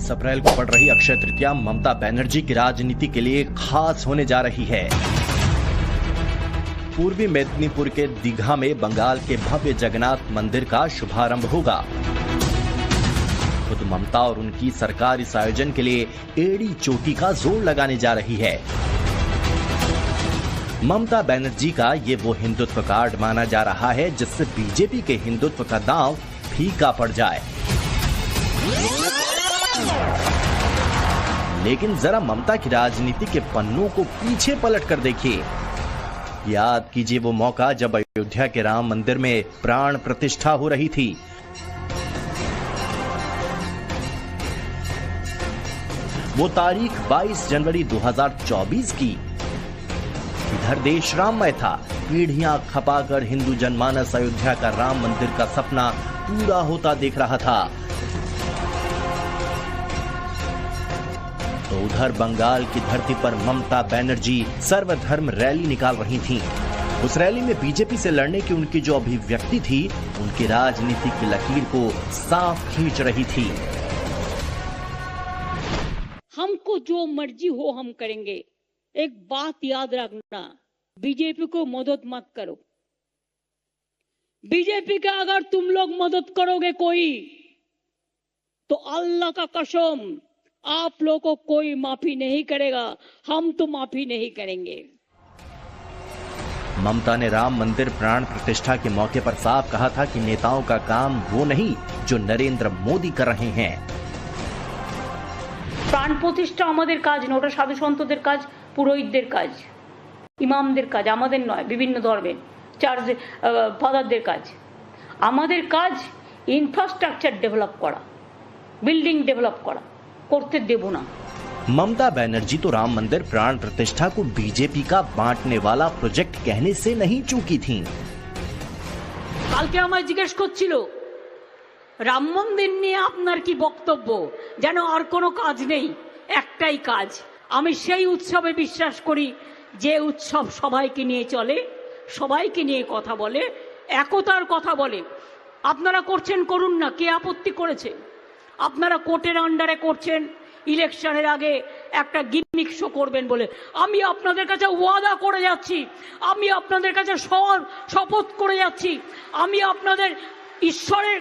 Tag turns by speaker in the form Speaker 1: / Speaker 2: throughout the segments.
Speaker 1: 22 अप्रैल को पड़ रही अक्षय तृतीया ममता बनर्जी की राजनीति के लिए खास होने जा रही है। पूर्वी मेदिनीपुर के दीघा में बंगाल के भव्य जगन्नाथ मंदिर का शुभारंभ होगा। खुद ममता और उनकी सरकार इस आयोजन के लिए एड़ी चोटी का जोर लगाने जा रही है। ममता बनर्जी का ये वो हिंदुत्व कार्ड माना जा रहा है जिससे बीजेपी के हिंदुत्व का दांव फीका पड़ जाए। लेकिन जरा ममता की राजनीति के पन्नों को पीछे पलट कर देखिए। याद कीजिए वो मौका जब अयोध्या के राम मंदिर में प्राण प्रतिष्ठा हो रही थी। वो तारीख 22 जनवरी 2024 की। इधर देश राममय था। पीढ़ियां खपाकर हिंदू जनमानस अयोध्या का राम मंदिर का सपना पूरा होता देख रहा था। तो उधर बंगाल की धरती पर ममता बनर्जी सर्वधर्म रैली निकाल रही थीं। उस रैली में बीजेपी से लड़ने की उनकी जो अभिव्यक्ति थी, उनकी राजनीति की लकीर को साफ खींच रही थी।
Speaker 2: हमको जो मर्जी हो हम करेंगे। एक बात याद रखना, बीजेपी को मदद मत करो। बीजेपी का अगर तुम लोग मदद करोगे कोई, तो अल्लाह का कसम आप लोगों को कोई माफी नहीं करेगा। हम तो माफी नहीं करेंगे।
Speaker 1: ममता ने राम मंदिर प्राण प्रतिष्ठा के मौके पर साफ कहा था कि नेताओं का काम वो नहीं जो नरेंद्र मोदी कर रहे हैं।
Speaker 2: प्राण प्रतिष्ठा आमादेर काज ना, ओटा साधु सन्तদের কাজ, পুরোহিতদের কাজ, ইমামদের কাজ, আমাদের নয়। বিভিন্ন ধর্মের চার্চ ফাদারদের কাজ। আমাদের কাজ ইনফ্রাস্ট্রাকচার ডেভেলপ করা, বিল্ডিং ডেভেলপ করা, করতে দেব না।
Speaker 1: ममता बनर्जी तो राम मंदिर प्राण प्रतिष्ठा को बीजेपी का बांटने वाला प्रोजेक्ट कहने से नहीं चूकी थीं।
Speaker 2: কালকে আমায় জিজ্ঞেস করছিল রাম মন্দির নিয়ে আপনার কি বক্তব্য, যেন আর কোনো কাজ নেই, একটাই কাজ। আমি সেই উৎসবে বিশ্বাস করি যে উৎসব সবাইকে নিয়ে চলে, সবাইকে নিয়ে কথা বলে, একতার কথা বলে। আপনারা করছেন, করুন না, কে আপত্তি করেছে? আপনারা কোর্টের আন্ডারে করছেন, ইলেকশনের আগে একটা গিমিক শো করবেন বলে। আমি আপনাদের কাছে ওয়াদা করে যাচ্ছি, আমি আপনাদের কাছে শপথ করে যাচ্ছি, আমি আপনাদের ঈশ্বরের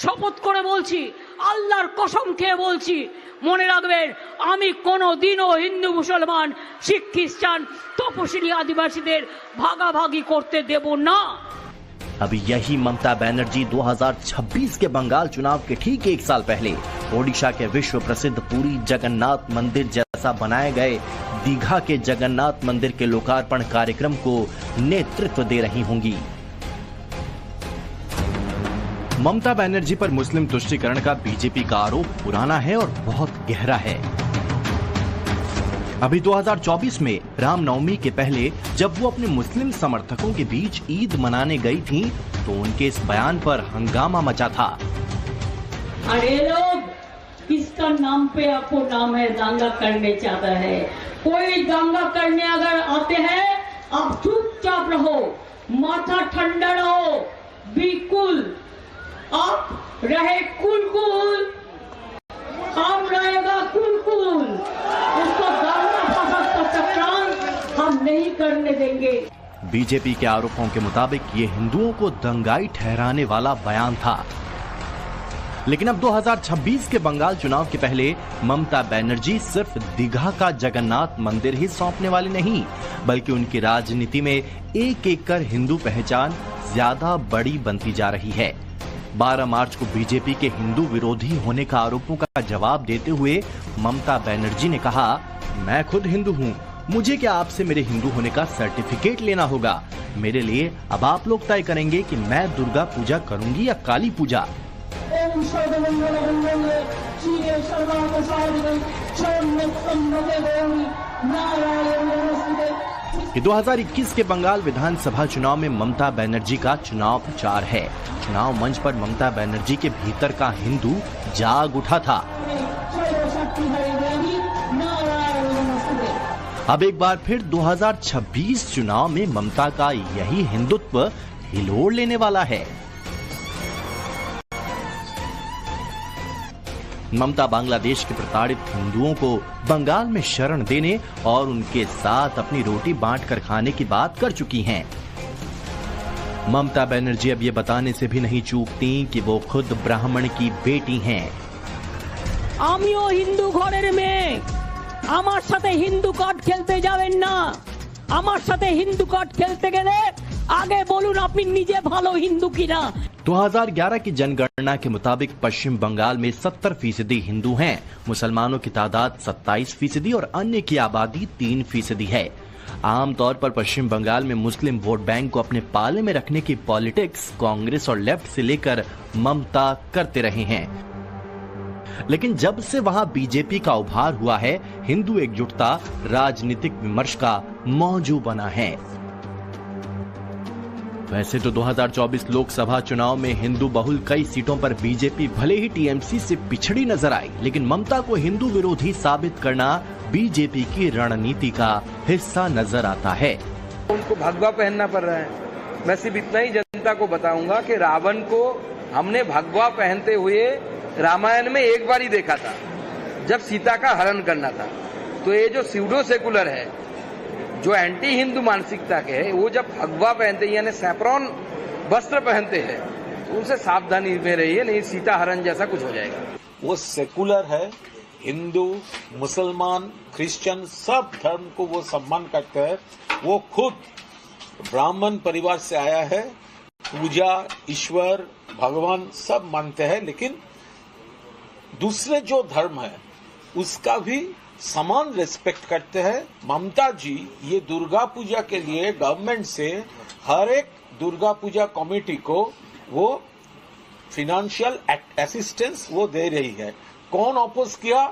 Speaker 2: শপথ করে বলছি, আল্লাহর কসম খেয়ে বলছি, মনে রাখবেন আমি কোনোদিনও হিন্দু মুসলমান শিখ খ্রিস্টান তপশিলি আদিবাসীদের ভাগাভাগি করতে দেব না।
Speaker 1: अभी यही ममता बनर्जी 2026 के बंगाल चुनाव के ठीक एक साल पहले ओडिशा के विश्व प्रसिद्ध पुरी जगन्नाथ मंदिर जैसा बनाए गए दीघा के जगन्नाथ मंदिर के लोकार्पण कार्यक्रम को नेतृत्व दे रही होंगी। ममता बनर्जी पर मुस्लिम तुष्टीकरण का बीजेपी का आरोप पुराना है और बहुत गहरा है। अभी 2024 में रामनवमी के पहले जब वो अपने मुस्लिम समर्थकों के बीच ईद मनाने गई थीं, तो उनके इस बयान पर हंगामा मचा था।
Speaker 2: अरे लोग किसका नाम पे आपको नाम है दंगा करने चाहता है? कोई दंगा करने अगर आते हैं, आप चुपचाप रहो, माथा ठंडा रहो, बिल्कुल आप रहे कुल, हम रहेगा कुल। उसको दाना फसाद का चक्रांत हम नहीं करने देंगे।
Speaker 1: बीजेपी के आरोपों के मुताबिक ये हिंदुओं को दंगाई ठहराने वाला बयान था। लेकिन अब 2026 के बंगाल चुनाव के पहले ममता बनर्जी सिर्फ दीघा का जगन्नाथ मंदिर ही सौंपने वाली नहीं, बल्कि उनकी राजनीति में एक एक कर हिंदू पहचान ज्यादा बड़ी बनती जा रही है। 12 मार्च को बीजेपी के हिंदू विरोधी होने का आरोपों का जवाब देते हुए ममता बनर्जी ने कहा, मैं खुद हिंदू हूँ, मुझे क्या आपसे मेरे हिंदू होने का सर्टिफिकेट लेना होगा? मेरे लिए अब आप लोग तय करेंगे कि मैं दुर्गा पूजा करूंगी या काली पूजा। ये 2021 के बंगाल विधानसभा चुनाव में ममता बनर्जी का चुनाव प्रचार है। चुनाव मंच पर ममता बनर्जी के भीतर का हिंदू जाग उठा था। अब एक बार फिर 2026 चुनाव में ममता का यही हिंदुत्व हिलोड़ लेने वाला है। ममता बांग्लादेश के प्रताड़ित हिंदुओं को बंगाल में शरण देने और उनके साथ अपनी रोटी बांटकर खाने की बात कर चुकी हैं। ममता बनर्जी अब ये बताने से भी नहीं चूकती कि वो खुद ब्राह्मण की बेटी हैं।
Speaker 2: आमियो हिंदू घरेर मेये, आमार साथे हिंदू कार्ड खेलते जावेन ना। आमार साथे हिंदू कार्ड खेलते गेले आगे बोलून आपनी निजे भालो हिंदू किना।
Speaker 1: 2011 की जनगणना के मुताबिक पश्चिम बंगाल में 70% हिंदू हैं, मुसलमानों की तादाद 27% और अन्य की आबादी 3% है। आमतौर पर पश्चिम बंगाल में मुस्लिम वोट बैंक को अपने पाले में रखने की पॉलिटिक्स कांग्रेस और लेफ्ट से लेकर ममता करते रहे हैं, लेकिन जब से वहां बीजेपी का उभार हुआ है, हिंदू एकजुटता राजनीतिक विमर्श का मौजू बना है। वैसे तो 2024 लोकसभा चुनाव में हिंदू बहुल कई सीटों पर बीजेपी भले ही टीएमसी से पिछड़ी नजर आई, लेकिन ममता को हिंदू विरोधी साबित करना बीजेपी की रणनीति का हिस्सा नजर आता है।
Speaker 3: उनको भगवा पहनना पड़ रहा है। मैं सिर्फ इतना ही जनता को बताऊंगा कि रावण को हमने भगवा पहनते हुए रामायण में एक बार ही देखा था, जब सीता का हरण करना था। तो ये जो स्यूडो सेकुलर है, जो एंटी हिंदू मानसिकता के है, वो जब भगवा पहनते हैं यानी सैफ्रॉन वस्त्र पहनते हैं, तो उनसे सावधानी में रहिए, नहीं सीता हरण जैसा कुछ हो जाएगा।
Speaker 4: वो सेकुलर है, हिंदू, मुसलमान, क्रिश्चियन सब धर्म को वो सम्मान करते हैं। वो खुद ब्राह्मण परिवार से आया है, पूजा, ईश्वर, भगवान सब मानते हैं, लेकिन दूसरे जो धर्म है उसका भी समान रिस्पेक्ट करते हैं। ममता जी ये दुर्गा पूजा के लिए गवर्नमेंट से हर एक दुर्गा पूजा कमेटी को वो फिनेंशियल असिस्टेंस वो दे रही है। कौन अपोज किया?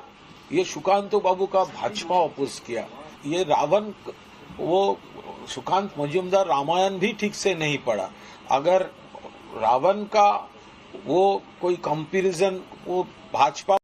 Speaker 4: ये सुकांत बाबू का भाजपा अपोज किया। ये रावण, वो सुकांत मजूमदार रामायण भी ठीक से नहीं पढ़ा। अगर रावण का वो कोई कंपैरिजन वो भाजपा